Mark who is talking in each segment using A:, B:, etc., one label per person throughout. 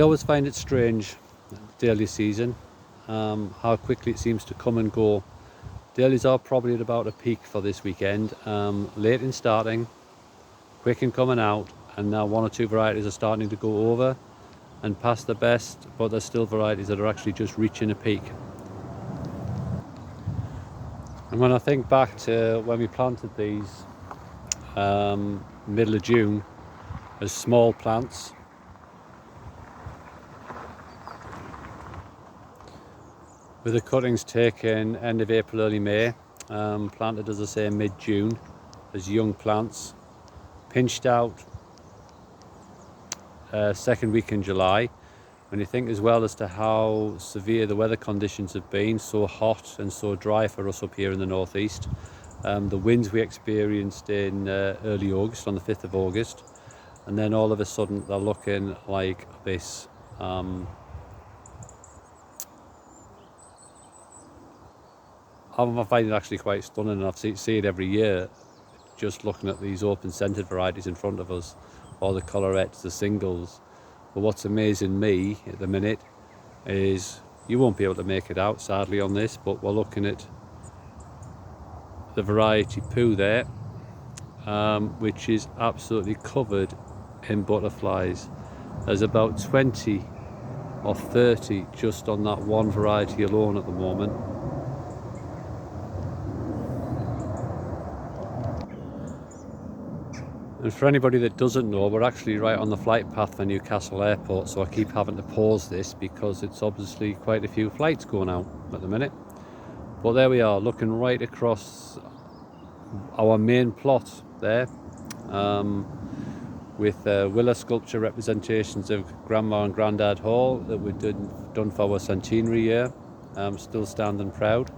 A: I always find it strange, Dahlia season, how quickly it seems to come and go. Dahlias are probably at about a peak for this weekend, late in starting, quick in coming out, and now one or two varieties are starting to go over and past the best, but there's still varieties that are actually just reaching a peak. And when I think back to when we planted these middle of June as small plants, with the cuttings taken end of April, early May, planted as I say mid-June as young plants, pinched out second week in July. When you think as well as to how severe the weather conditions have been, so hot and so dry for us up here in the northeast, the winds we experienced in early August, on the 5th of August, and then all of a sudden they're looking like this. I'm finding it actually quite stunning, and I see it every year just looking at these open scented varieties in front of us, or the collarettes, the singles. But what's amazing me at the minute is you won't be able to make it out sadly on this, but we're looking at the variety Pooh there, which is absolutely covered in butterflies. There's about 20 or 30 just on that one variety alone at the moment. And for anybody that doesn't know, we're actually right on the flight path for Newcastle Airport, so I keep having to pause this because it's obviously quite a few flights going out at the minute. But there we are, looking right across our main plot there, with willow sculpture representations of Grandma and Grandad Hall that were done for our centenary year, still standing proud.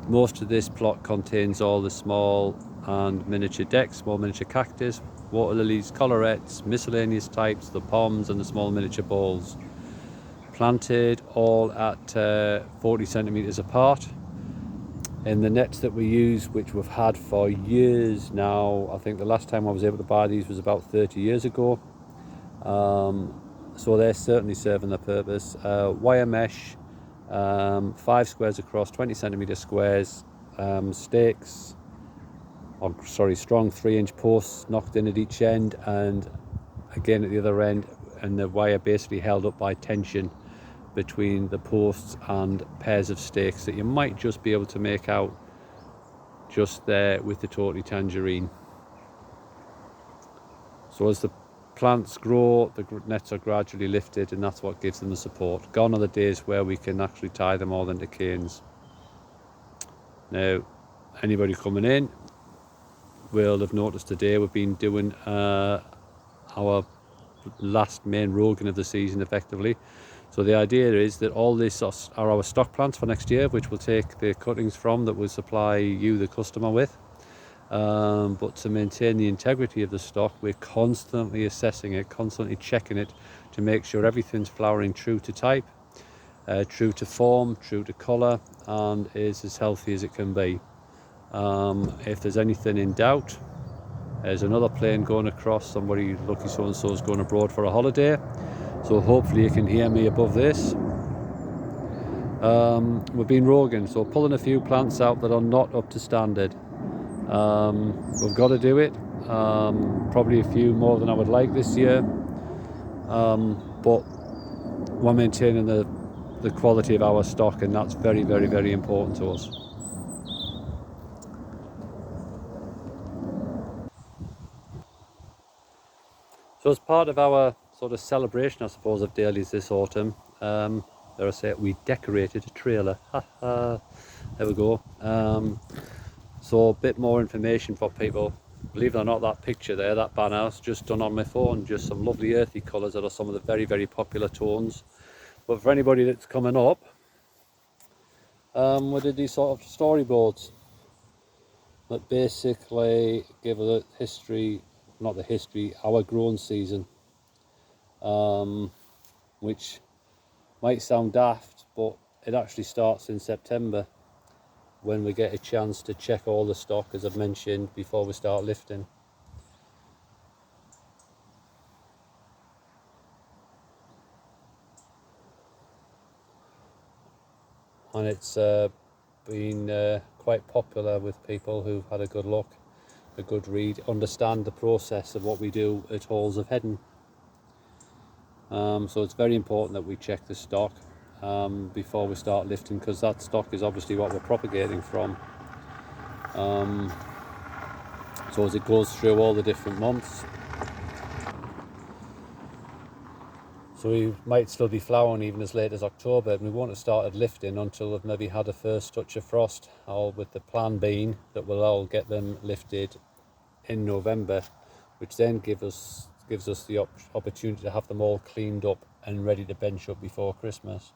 A: Most of this plot contains all the small and miniature decks, small miniature cactus, water lilies, collarettes, miscellaneous types, the palms and the small miniature balls. Planted all at 40 centimetres apart. In the nets that we use, which we've had for years now, I think the last time I was able to buy these was about 30 years ago. So they're certainly serving their purpose. Wire mesh, 5 squares across, 20 centimetre squares, stakes, strong 3-inch posts knocked in at each end, and again at the other end, and the wire basically held up by tension between the posts and pairs of stakes that you might just be able to make out just there with the Totally Tangerine. So as the plants grow, the nets are gradually lifted, and that's what gives them the support. Gone are the days where we can actually tie them all into canes. Now, anybody coming in will have noticed today we've been doing our last main rogan of the season effectively. So the idea is that all this are our stock plants for next year, which we'll take the cuttings from that will supply you, the customer, with. But to maintain the integrity of the stock, we're constantly assessing it, constantly checking it to make sure everything's flowering true to type, true to form, true to colour, and is as healthy as it can be. If there's anything in doubt, there's another plane going across. Somebody lucky so-and-so is going abroad for a holiday, so hopefully you can hear me above this. We've been rogan, so pulling a few plants out that are not up to standard. We've got to do it, probably a few more than I would like this year, but we're maintaining the quality of our stock, and that's very, very, very important to us. So as part of our sort of celebration, I suppose, of Dahlias this autumn, there I say, we decorated a trailer. There we go. So a bit more information for people. Believe it or not, that picture there, that banner, is just done on my phone. Just some lovely earthy colours that are some of the very, very popular tones. But for anybody that's coming up, we did these sort of storyboards that basically give a history, not the history, our growing season, which might sound daft, but it actually starts in September, when we get a chance to check all the stock, as I've mentioned, before we start lifting. and it's been quite popular with people who've had a good look, a good read, understand the process of what we do at Halls of Heading. So it's very important that we check the stock before we start lifting, because that stock is obviously what we're propagating from. So as it goes through all the different months, so we might still be flowering even as late as October, and we won't have started lifting until we've maybe had a first touch of frost, or with the plan being that we'll all get them lifted in November, which then gives us the opportunity to have them all cleaned up and ready to bench up before Christmas.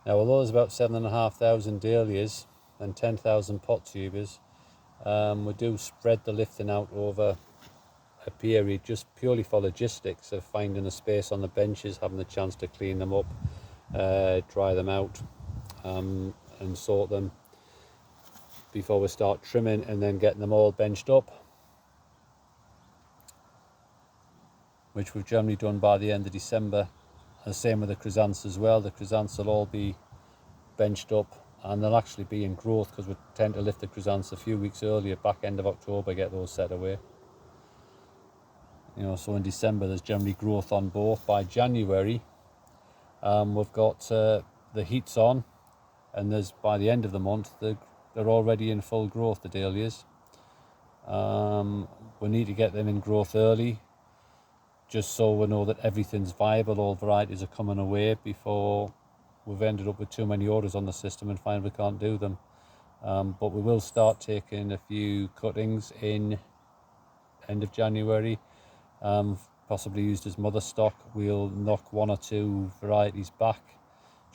A: Now, although there's about 7,500 dahlias and 10,000 pot tubers, we do spread the lifting out over a period just purely for logistics of finding a space on the benches, having the chance to clean them up, dry them out, and sort them before we start trimming, and then getting them all benched up, which we've generally done by the end of December. And the same with the chrysanths as well. The chrysanths will all be benched up, and they'll actually be in growth, because we tend to lift the chrysanths a few weeks earlier, back end of October, get those set away. So in December there's generally growth on both. By January we've got the heats on, and there's, by the end of the month, they're already in full growth, the dahlias. We need to get them in growth early, just so we know that everything's viable, all varieties are coming away, before we've ended up with too many orders on the system and find we can't do them. But we will start taking a few cuttings in end of January, possibly used as mother stock. We'll knock one or two varieties back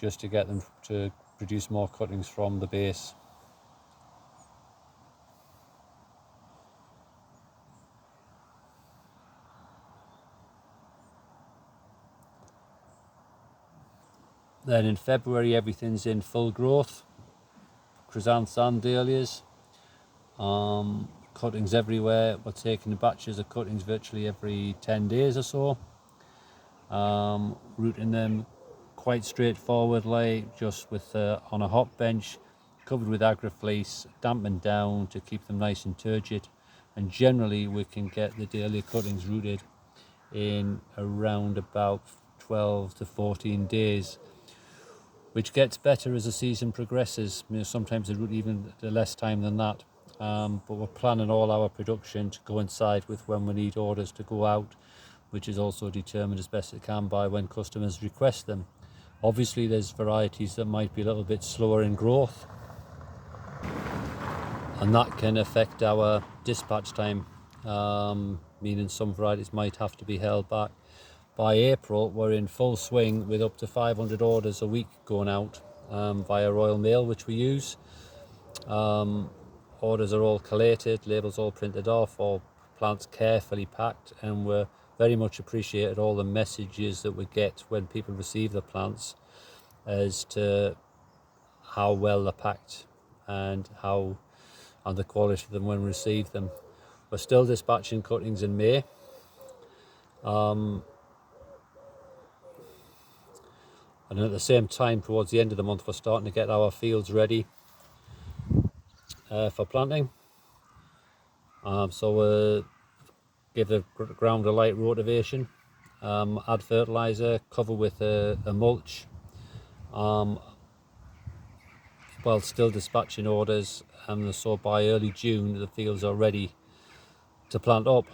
A: just to get them to produce more cuttings from the base. Then in February everything's in full growth, chrysanths and dahlias. Cuttings everywhere. We're taking batches of cuttings virtually every 10 days or so. Rooting them quite straightforward, just with on a hot bench, covered with agrifleece, dampened down to keep them nice and turgid. And generally we can get the dahlia cuttings rooted in around about 12 to 14 days, which gets better as the season progresses. Sometimes they root even less time than that. But we're planning all our production to coincide with when we need orders to go out, which is also determined as best it can by when customers request them. Obviously there's varieties that might be a little bit slower in growth, and that can affect our dispatch time, meaning some varieties might have to be held back. By April we're in full swing with up to 500 orders a week going out via Royal Mail, which we use. Orders are all collated, labels all printed off, all plants carefully packed, and we're very much appreciated all the messages that we get when people receive the plants as to how well they're packed and the quality of them when we receive them. We're still dispatching cuttings in May. And at the same time, towards the end of the month, we're starting to get our fields ready for planting. So we'll give the ground a light rotivation, add fertiliser, cover with a mulch, while still dispatching orders, and so by early June the fields are ready to plant up.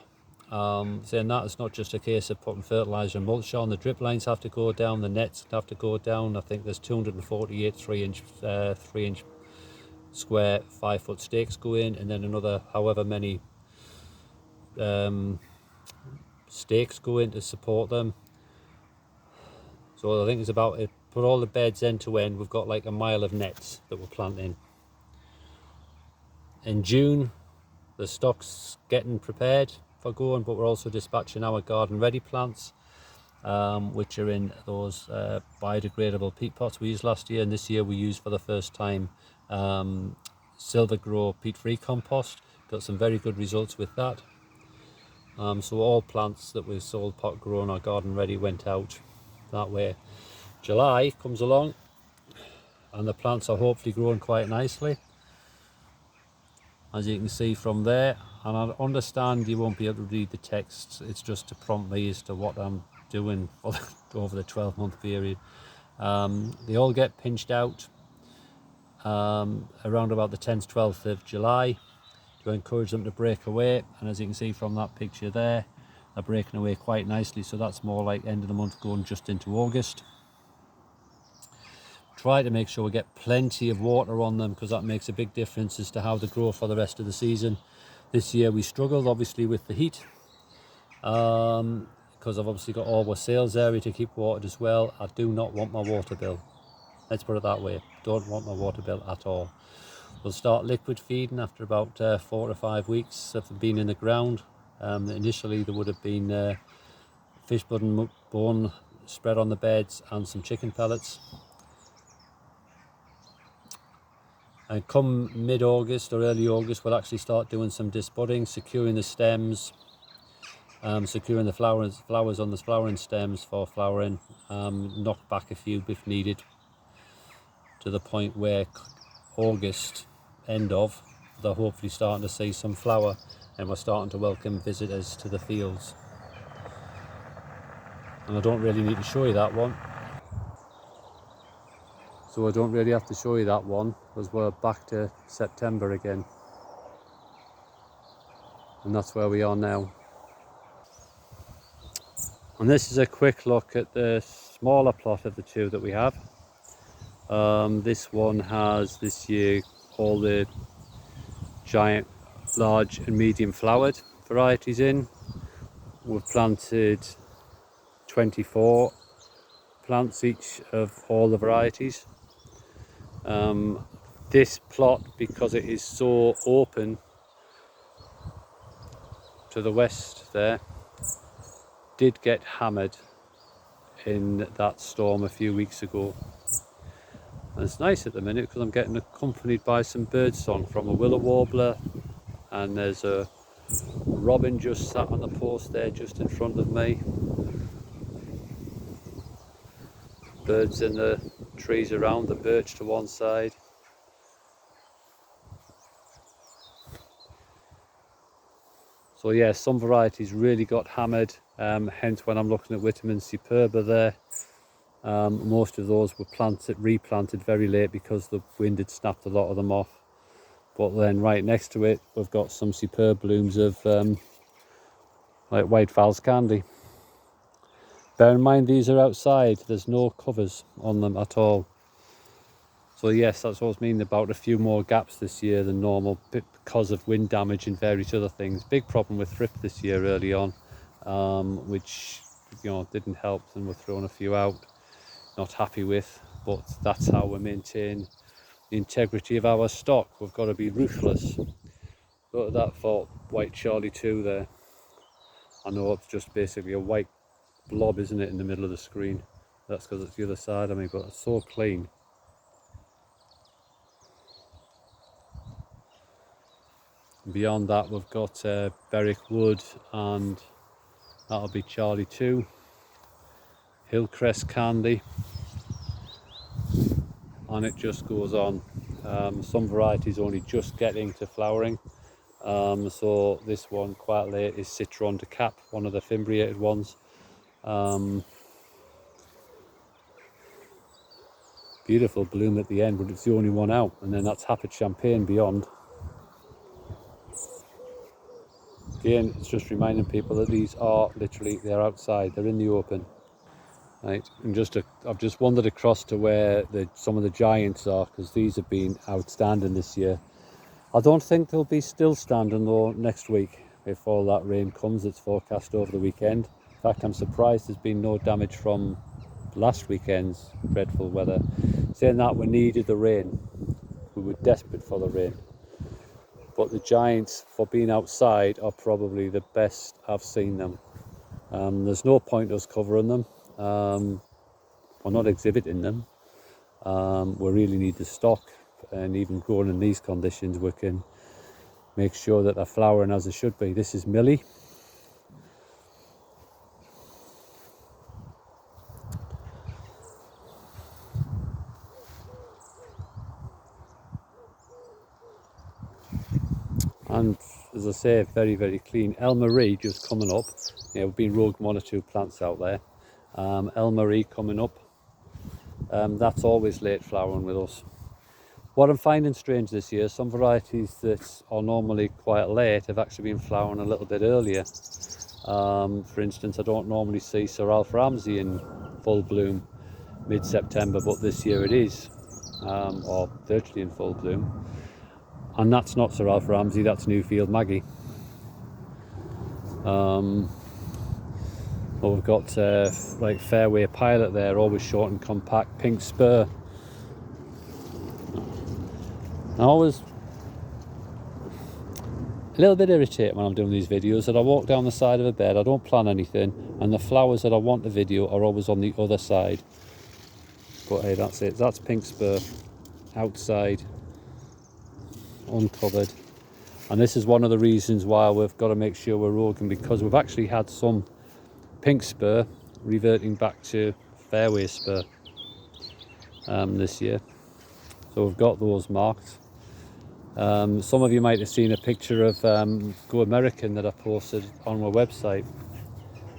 A: Saying that, it's not just a case of putting fertiliser and mulch on. The drip lines have to go down, the nets have to go down. I think there's 248 3-inch square 5-foot stakes go in, and then another however many stakes go in to support them. So I think it's about it. Put all the beds end to end, we've got like a mile of nets that we're planting. In June the stock's getting prepared for going, but we're also dispatching our garden ready plants, which are in those biodegradable peat pots we used last year, and this year we used for the first time Silver Grow peat free compost. Got some very good results with that. So all plants that we sold pot grown or garden ready went out that way. July comes along and the plants are hopefully growing quite nicely, as you can see from there. And I understand you won't be able to read the text, it's just to prompt me as to what I'm doing over the 12-month period. They all get pinched out around about the 10th 12th of July to encourage them to break away, and as you can see from that picture there, they're breaking away quite nicely, so that's more like end of the month going just into August. Try to make sure we get plenty of water on them, because that makes a big difference as to how they grow for the rest of the season. This year we struggled obviously with the heat, because I've obviously got all our sales area to keep watered as well. I do not want my water bill, let's put it that way. Don't want my water bill at all. We'll start liquid feeding after about 4 to 5 weeks of them being in the ground. Initially there would have been fish blood and bone spread on the beds and some chicken pellets. And come mid-August or early August we'll actually start doing some disbudding, securing the stems, securing the flowers on the flowering stems for flowering, knock back a few if needed, to the point where August end of, they're hopefully starting to see some flower and we're starting to welcome visitors to the fields. And I don't really need to show you that one. So I don't really have to show you that one, because we're back to September again. And that's where we are now. And this is a quick look at the smaller plot of the two that we have. This one has this year all the giant, large and medium flowered varieties in. We've planted 24 plants each of all the varieties. This plot, because it is so open to the west there, did get hammered in that storm a few weeks ago. And it's nice at the minute because I'm getting accompanied by some bird song from a willow warbler, and there's a robin just sat on the post there just in front of me. Birds in the trees around, the birch to one side. So yeah, some varieties really got hammered, hence when I'm looking at Vitamin Superba there. Most of those were replanted very late because the wind had snapped a lot of them off. But then right next to it, we've got some superb blooms of like white false candy. Bear in mind these are outside, there's no covers on them at all. So yes, that's what I mean about a few more gaps this year than normal because of wind damage and various other things. Big problem with thrift this year early on, which didn't help, and we're throwing a few out. Not happy with, but that's how we maintain the integrity of our stock. We've got to be ruthless. Look at that for white Charlie 2 there. I know it's just basically a white blob, isn't it, in the middle of the screen. That's because it's the other side of me, but it's so clean. Beyond that we've got Berwick Wood, and that'll be Charlie 2, Hillcrest Candy, and it just goes on. Some varieties only just getting to flowering, so this one quite late is Citron de Cap, one of the fimbriated ones. Beautiful bloom at the end, but it's the only one out, and then that's Happy Champagne beyond. Again, it's just reminding people that these are literally, they're outside, they're in the open. Right, and I've just wandered across to where some of the giants are, because these have been outstanding this year. I don't think they'll be still standing though next week if all that rain comes. It's forecast over the weekend. In fact, I'm surprised there's been no damage from last weekend's dreadful weather. Saying that, we needed the rain. We were desperate for the rain. But the giants, for being outside, are probably the best I've seen them. There's no point us covering them. We're not exhibiting them. We really need the stock, and even growing in these conditions we can make sure that they're flowering as they should be. This is Millie. and as I say, very, very clean. El Marie just coming up. Yeah, we've been roguing 1 or 2 plants out there. El Marie coming up. That's always late flowering with us. What I'm finding strange this year, some varieties that are normally quite late have actually been flowering a little bit earlier. For instance, I don't normally see Sir Ralph Ramsey in full bloom mid-September, but this year it is, or virtually in full bloom. And that's not Sir Ralph Ramsey, that's Newfield Maggie. Well, we've got like Fairway Pilot there, always short and compact, Pink Spur. I always a little bit irritated when I'm doing these videos that I walk down the side of a bed, I don't plan anything, and the flowers that I want to video are always on the other side. But hey, that's it. That's Pink Spur outside, uncovered. And this is one of the reasons why we've got to make sure we're roguing, because we've actually had some Pink Spur reverting back to Fairway Spur this year. So we've got those marked. Some of you might have seen a picture of Go American that I posted on my website,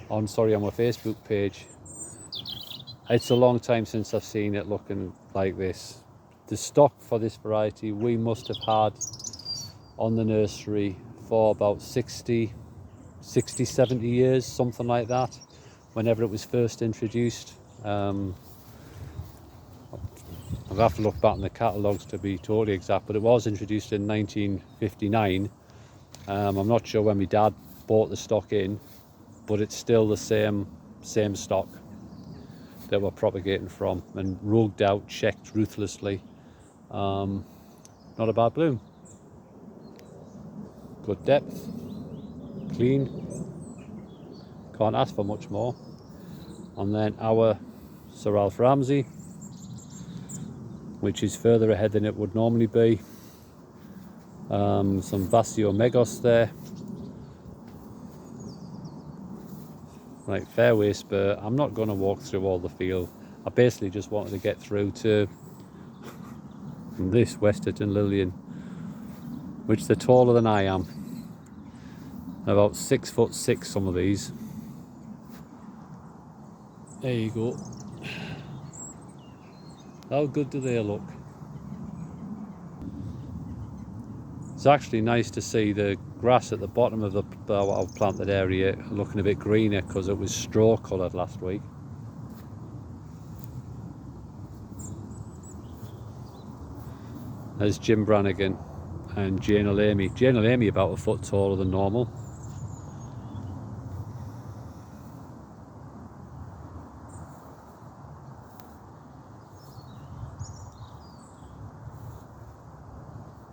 A: on my Facebook page. It's a long time since I've seen it looking like this. The stock for this variety we must have had on the nursery for about 60, 70 years, something like that, whenever it was first introduced. I'll have to look back in the catalogues to be totally exact, but it was introduced in 1959. I'm not sure when my dad bought the stock in, but it's still the same stock that we're propagating from, and rogued out, checked ruthlessly. Not a bad bloom. Good depth, clean, can't ask for much more. And then our Sir Ralph Ramsey, which is further ahead than it would normally be. Some Vasio Megos there. Right, Fairway Spur. I'm not going to walk through all the field. I basically just wanted to get through to this Westerton Lillian, which they're taller than I am. About 6'6", some of these. There you go. How good do they look? It's actually nice to see the grass at the bottom of the planted area looking a bit greener, because it was straw coloured last week. There's Jim Brannigan and Jane O'Lamy. Jane O'Lamy about a foot taller than normal.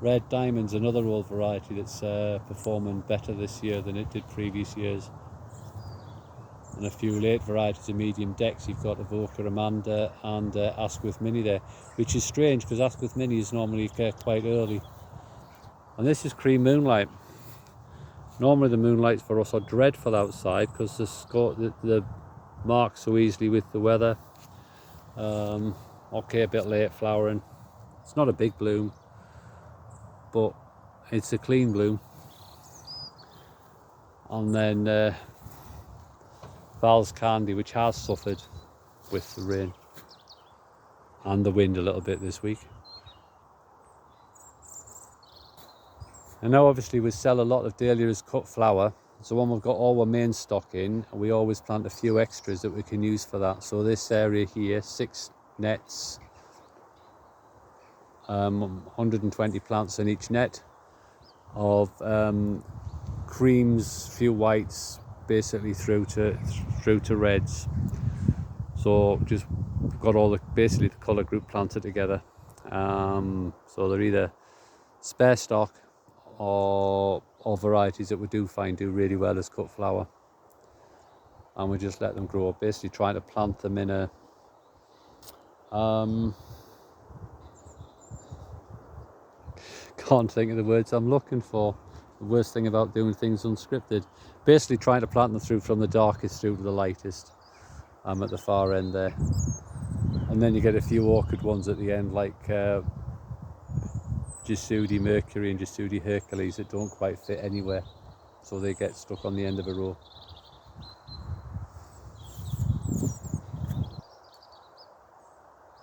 A: Red Diamond's another old variety that's performing better this year than it did previous years. And a few late varieties of medium decks. You've got Evoker Amanda and Asquith Mini there, which is strange because Asquith Mini is normally quite early. And this is Cream Moonlight. Normally the moonlights for us are dreadful outside because the mark so easily with the weather. Okay, a bit late flowering. It's not a big bloom, but it's a clean bloom. And then Val's Candy, which has suffered with the rain and the wind a little bit this week. And now obviously we sell a lot of Dahlia as cut flower, so when we've got all our main stock in, we always plant a few extras that we can use for that. So this area here, 6 nets, 120 plants in each net of creams, few whites, basically through to reds. So just got all basically the colour group planted together. So they're either spare stock or varieties that we do find do really well as cut flower, and we just let them grow up, basically trying to plant them in a can't think of the words I'm looking for. The worst thing about doing things unscripted, basically trying to plant them through from the darkest through to the lightest. At the far end there, and then you get a few awkward ones at the end, like Jasudi Mercury and Jasudi Hercules that don't quite fit anywhere, so they get stuck on the end of a row.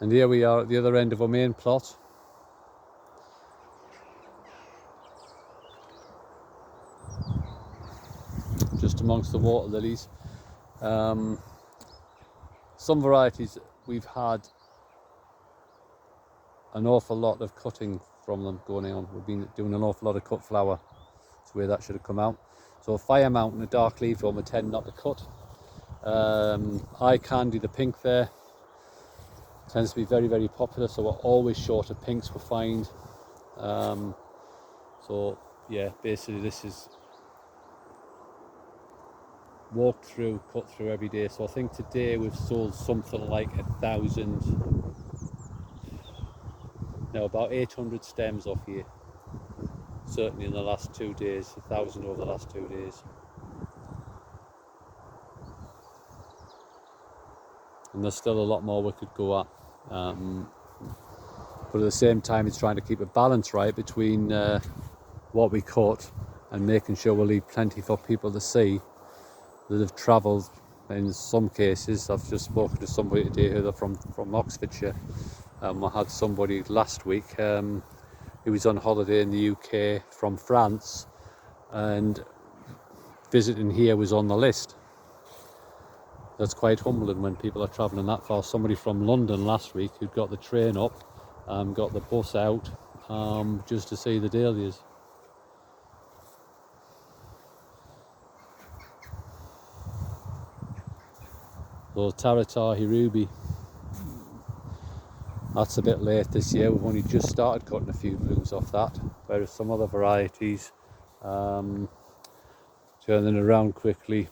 A: And here we are at the other end of our main plot. Just amongst the water lilies. Some varieties we've had an awful lot of cutting from them going on. We've been doing an awful lot of cut flower. That's where that should have come out. So Fire Mountain, a dark leaf one, we tend not to cut. Eye Candy, the pink there, tends to be very, very popular, so we're always short of pinks we find. So yeah, basically this is walked through, cut through every day. So I think today we've sold something like 1,000, no, about 800 stems off here. Certainly in the last 2 days, 1,000 over the last 2 days. And there's still a lot more we could go at. But at the same time, it's trying to keep a balance right between what we cut and making sure we leave plenty for people to see that have travelled. In some cases, I've just spoken to somebody today who are from Oxfordshire. I had somebody last week who was on holiday in the UK from France, and visiting here was on the list. That's quite humbling when people are travelling that far. Somebody from London last week who'd got the train up, got the bus out just to see the dahlias. So Taratahi Ruby, that's a bit late this year. We've only just started cutting a few blooms off that, whereas some other varieties turning around quickly.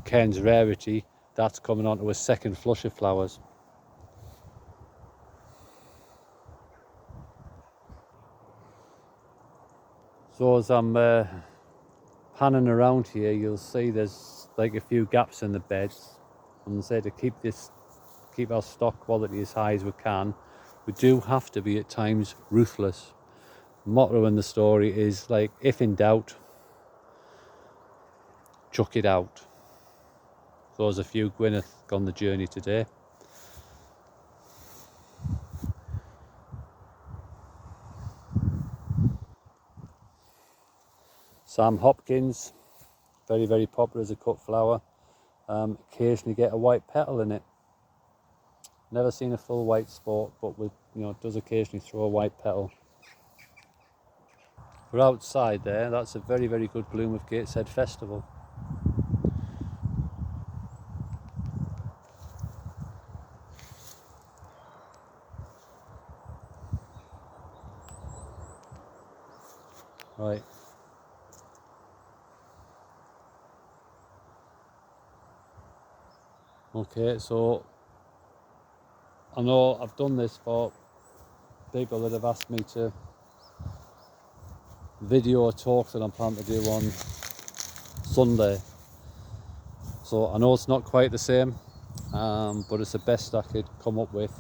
A: Ken's Rarity, that's coming on to a second flush of flowers. So as I'm panning around here, you'll see there's like a few gaps in the beds. And say to keep our stock quality as high as we can, we do have to be at times ruthless. Motto in the story is like, if in doubt, chuck it out. So there's a few Gwyneth on the journey today. Sam Hopkins, very, very popular as a cut flower. Occasionally get a white petal in it. Never seen a full white spot, but it does occasionally throw a white petal. We're outside there. That's a very, very good bloom of Gateshead Festival. Right. Okay, so I know I've done this for people that have asked me to video a talk that I'm planning to do on Sunday. So I know it's not quite the same, but it's the best I could come up with,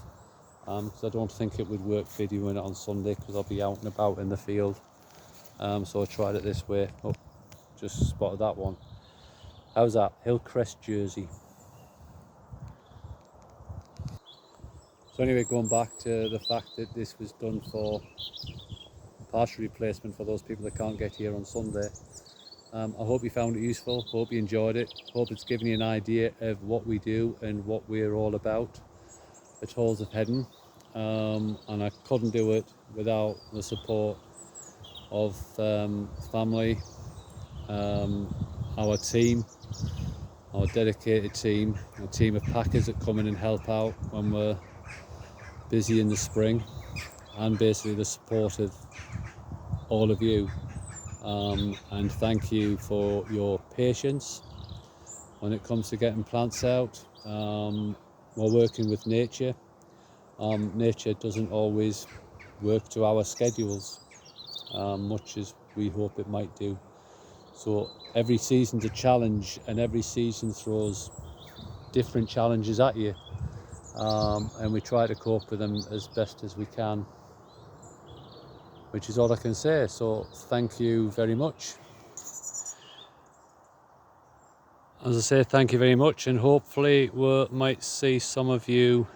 A: because I don't think it would work videoing it on Sunday because I'll be out and about in the field. So I tried it this way. Oh, just spotted that one. How's that? Hillcrest Jersey. So anyway, going back to the fact that this was done for partial replacement for those people that can't get here on Sunday. I hope you found it useful, hope you enjoyed it, hope it's given you an idea of what we do and what we're all about at Halls of Heddon. And I couldn't do it without the support of family, our team, our dedicated team, a team of packers that come in and help out when we're busy in the spring, and basically the support of all of you. And thank you for your patience when it comes to getting plants out. We're working with nature. Nature doesn't always work to our schedules, much as we hope it might do. So every season's a challenge, and every season throws different challenges at you, and we try to cope with them as best as we can. which is all I can say. So thank you very much. As I say, thank you very much, and hopefully we might see some of you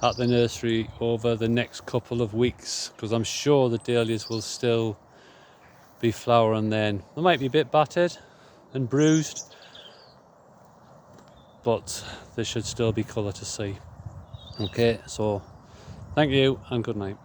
A: at the nursery over the next couple of weeks, because I'm sure the dahlias will still be flowering then. They might be a bit battered and bruised, but they should still be colour to see. Okay, so thank you and good night.